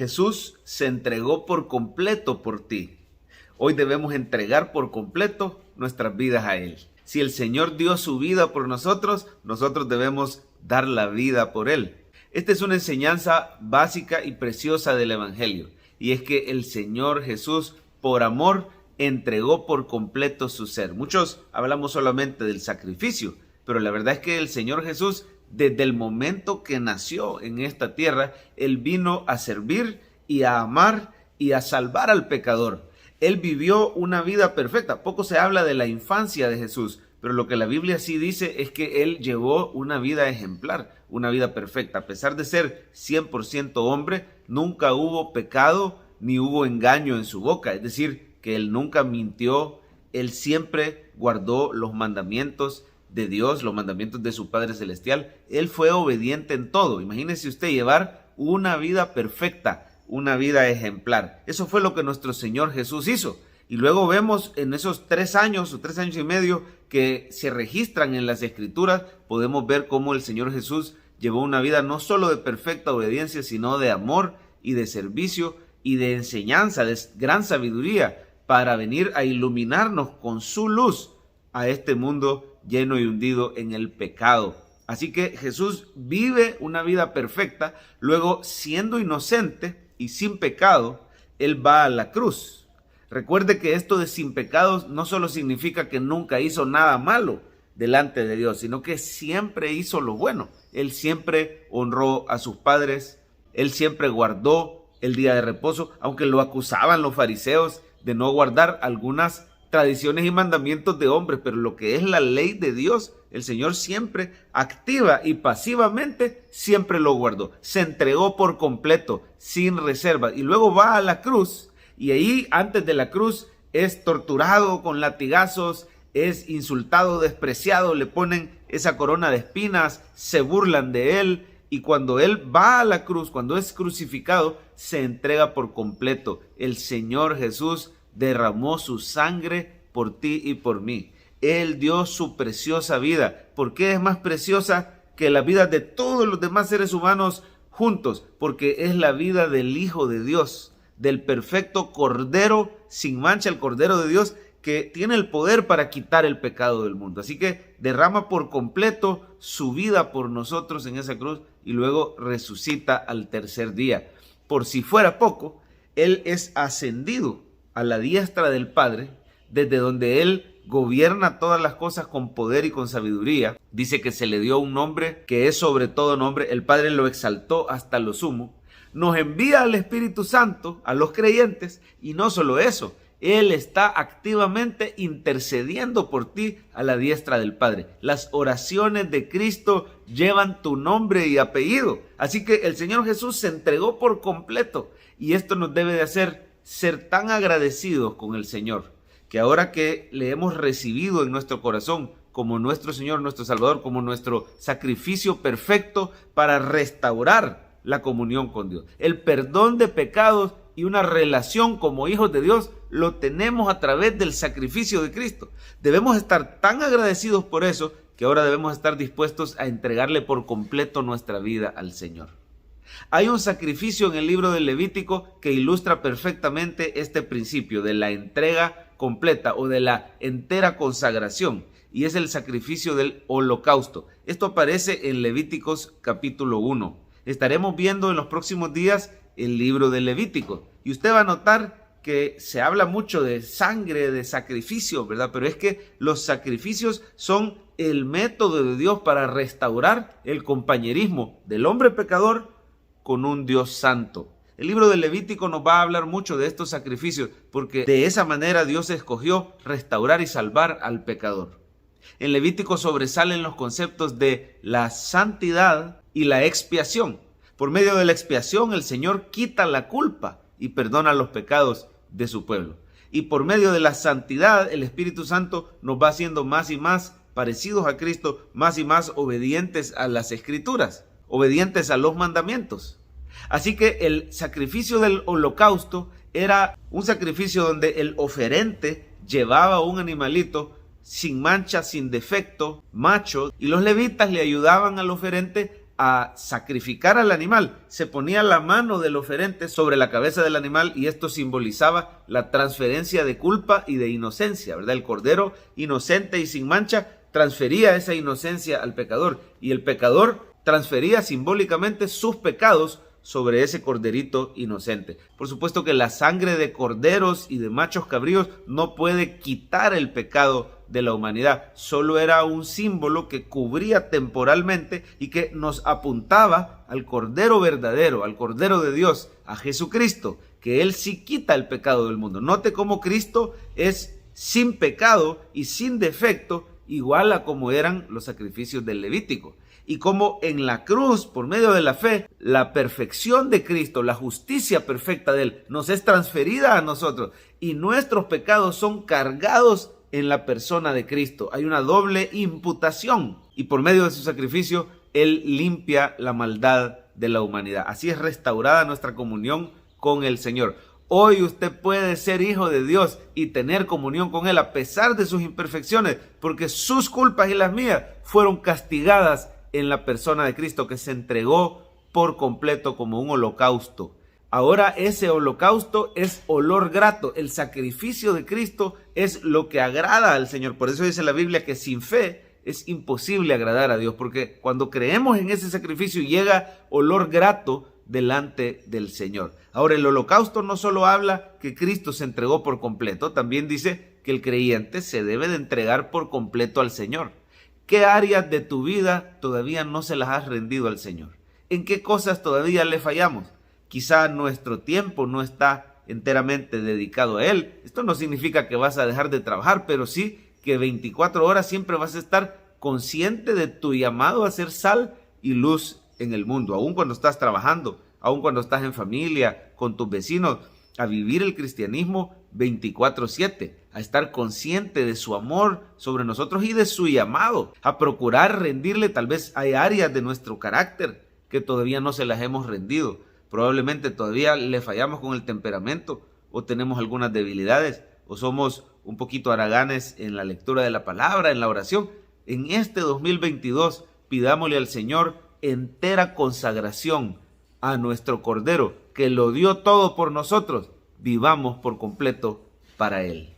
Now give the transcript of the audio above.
Jesús se entregó por completo por ti. Hoy debemos entregar por completo nuestras vidas a Él. Si el Señor dio su vida por nosotros, nosotros debemos dar la vida por Él. Esta es una enseñanza básica y preciosa del Evangelio. Y es que el Señor Jesús, por amor, entregó por completo su ser. Muchos hablamos solamente del sacrificio, pero la verdad es que el Señor Jesús, desde el momento que nació en esta tierra, Él vino a servir y a amar y a salvar al pecador. Él vivió una vida perfecta. Poco se habla de la infancia de Jesús, pero lo que la Biblia sí dice es que Él llevó una vida ejemplar, una vida perfecta. A pesar de ser 100% hombre, nunca hubo pecado ni hubo engaño en su boca. Es decir, que Él nunca mintió. Él siempre guardó los mandamientos de Dios, los mandamientos de su Padre Celestial. Él fue obediente en todo. Imagínese usted llevar una vida perfecta, una vida ejemplar. Eso fue lo que nuestro Señor Jesús hizo. Y luego vemos en esos 3 años o 3 años y medio que se registran en las Escrituras, podemos ver cómo el Señor Jesús llevó una vida no solo de perfecta obediencia, sino de amor y de servicio y de enseñanza, de gran sabiduría, para venir a iluminarnos con su luz a este mundo lleno y hundido en el pecado. Así que Jesús vive una vida perfecta, luego siendo inocente y sin pecado, Él va a la cruz. Recuerde que esto de sin pecados no solo significa que nunca hizo nada malo delante de Dios, sino que siempre hizo lo bueno. Él siempre honró a sus padres, Él siempre guardó el día de reposo, aunque lo acusaban los fariseos de no guardar algunas tradiciones y mandamientos de hombres, pero lo que es la ley de Dios, el Señor siempre activa y pasivamente siempre lo guardó. Se entregó por completo, sin reserva, y luego va a la cruz, y ahí antes de la cruz es torturado con latigazos, es insultado, despreciado, le ponen esa corona de espinas, se burlan de él, y cuando él va a la cruz, cuando es crucificado, se entrega por completo. El Señor Jesús derramó su sangre por ti y por mí. Él dio su preciosa vida. ¿Por qué es más preciosa que la vida de todos los demás seres humanos juntos? Porque es la vida del Hijo de Dios, del perfecto Cordero sin mancha, el Cordero de Dios que tiene el poder para quitar el pecado del mundo. Así que derrama por completo su vida por nosotros en esa cruz y luego resucita al tercer día. Por si fuera poco, Él es ascendido a la diestra del Padre, desde donde Él gobierna todas las cosas con poder y con sabiduría. Dice que se le dio un nombre que es sobre todo nombre. El Padre lo exaltó hasta lo sumo. Nos envía al Espíritu Santo a los creyentes y no solo eso, Él está activamente intercediendo por ti a la diestra del Padre. Las oraciones de Cristo llevan tu nombre y apellido. Así que el Señor Jesús se entregó por completo y esto nos debe de hacer ser tan agradecidos con el Señor, que ahora que le hemos recibido en nuestro corazón como nuestro Señor, nuestro Salvador, como nuestro sacrificio perfecto para restaurar la comunión con Dios, el perdón de pecados y una relación como hijos de Dios, lo tenemos a través del sacrificio de Cristo. Debemos estar tan agradecidos por eso que ahora debemos estar dispuestos a entregarle por completo nuestra vida al Señor. Hay un sacrificio en el libro del Levítico que ilustra perfectamente este principio de la entrega completa o de la entera consagración, y es el sacrificio del holocausto. Esto aparece en Levíticos capítulo 1. Estaremos viendo en los próximos días el libro del Levítico y usted va a notar que se habla mucho de sangre, de sacrificio, ¿verdad? Pero es que los sacrificios son el método de Dios para restaurar el compañerismo del hombre pecador con un Dios santo. El libro del Levítico nos va a hablar mucho de estos sacrificios porque de esa manera Dios escogió restaurar y salvar al pecador. En Levítico sobresalen los conceptos de la santidad y la expiación. Por medio de la expiación el Señor quita la culpa y perdona los pecados de su pueblo. Y por medio de la santidad el Espíritu Santo nos va haciendo más y más parecidos a Cristo, más y más obedientes a las Escrituras, obedientes a los mandamientos. Así que el sacrificio del holocausto era un sacrificio donde el oferente llevaba un animalito sin mancha, sin defecto, macho, y los levitas le ayudaban al oferente a sacrificar al animal, se ponía la mano del oferente sobre la cabeza del animal y esto simbolizaba la transferencia de culpa y de inocencia, ¿verdad? El cordero inocente y sin mancha transfería esa inocencia al pecador y el pecador transfería simbólicamente sus pecados sobre ese corderito inocente. Por supuesto que la sangre de corderos y de machos cabríos no puede quitar el pecado de la humanidad, solo era un símbolo que cubría temporalmente y que nos apuntaba al Cordero verdadero, al Cordero de Dios, a Jesucristo, que Él sí quita el pecado del mundo. Note cómo Cristo es sin pecado y sin defecto, igual a como eran los sacrificios del Levítico. Y como en la cruz, por medio de la fe, la perfección de Cristo, la justicia perfecta de Él, nos es transferida a nosotros y nuestros pecados son cargados en la persona de Cristo. Hay una doble imputación y por medio de su sacrificio, Él limpia la maldad de la humanidad. Así es restaurada nuestra comunión con el Señor. Hoy usted puede ser hijo de Dios y tener comunión con Él a pesar de sus imperfecciones, porque sus culpas y las mías fueron castigadas en la persona de Cristo, que se entregó por completo como un holocausto. Ahora ese holocausto es olor grato. El sacrificio de Cristo es lo que agrada al Señor. Por eso dice la Biblia que sin fe es imposible agradar a Dios, porque cuando creemos en ese sacrificio llega olor grato delante del Señor. Ahora, el holocausto no solo habla que Cristo se entregó por completo, también dice que el creyente se debe de entregar por completo al Señor. ¿Qué áreas de tu vida todavía no se las has rendido al Señor? ¿En qué cosas todavía le fallamos? Quizá nuestro tiempo no está enteramente dedicado a Él. Esto no significa que vas a dejar de trabajar, pero sí que 24 horas siempre vas a estar consciente de tu llamado a ser sal y luz en el mundo, aun cuando estás trabajando, aun cuando estás en familia, con tus vecinos, a vivir el cristianismo 24/7, a estar consciente de su amor sobre nosotros y de su llamado, a procurar rendirle. Tal vez hay áreas de nuestro carácter que todavía no se las hemos rendido. Probablemente todavía le fallamos con el temperamento o tenemos algunas debilidades o somos un poquito haraganes en la lectura de la palabra, en la oración. En este 2022 pidámosle al Señor entera consagración a nuestro Cordero, que lo dio todo por nosotros. Vivamos por completo para Él.